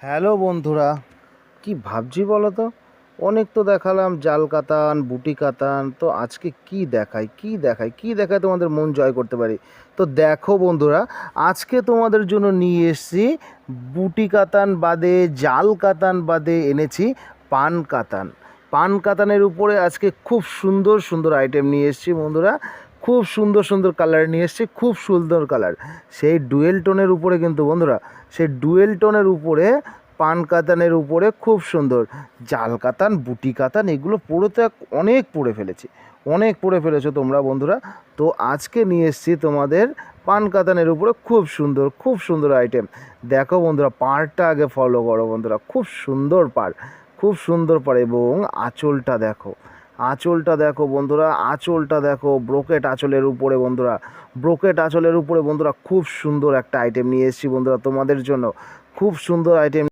Hello বন্ধুরা, কি ভাবছি বলো তো? অনেক তো দেখালাম জাল কাতান, বুটি কাতান, তো আজকে কি দেখায় তোমাদের মন জয় করতে পারি। তো দেখো বন্ধুরা, আজকে তোমাদের জন্য নিয়ে এসেছি বুটি কাতান বাদে, জাল কাতান বাদে এনেছি পান কাতান। পান কাতানের উপরে আজকে খুব সুন্দর সুন্দর আইটেম নিয়ে এসেছি বন্ধুরা। খুব সুন্দর সুন্দর কালার নিয়ে এসেছি, খুব সুন্দর কালার। সেই ডুয়েল টোনের উপরে কিন্তু বন্ধুরা, সেই ডুয়েল টোনের উপরে পান কাতানের উপরে খুব সুন্দর জাল কাতান, বুটি কাতান, এগুলো পরে তো অনেক পরে ফেলেছো তোমরা বন্ধুরা। তো আজকে নিয়ে এসেছি তোমাদের পান কাতানের উপরে খুব সুন্দর আইটেম। দেখো বন্ধুরা, পাড়টা আগে ফলো করো বন্ধুরা, খুব সুন্দর পাড়। এবং আঁচলটা দেখো বন্ধুরা, আঁচলটা দেখো, ব্রোকেট আঁচলের উপরে বন্ধুরা, খুব সুন্দর একটা আইটেম নিয়ে এসেছি বন্ধুরা তোমাদের জন্য। খুব সুন্দর আইটেম।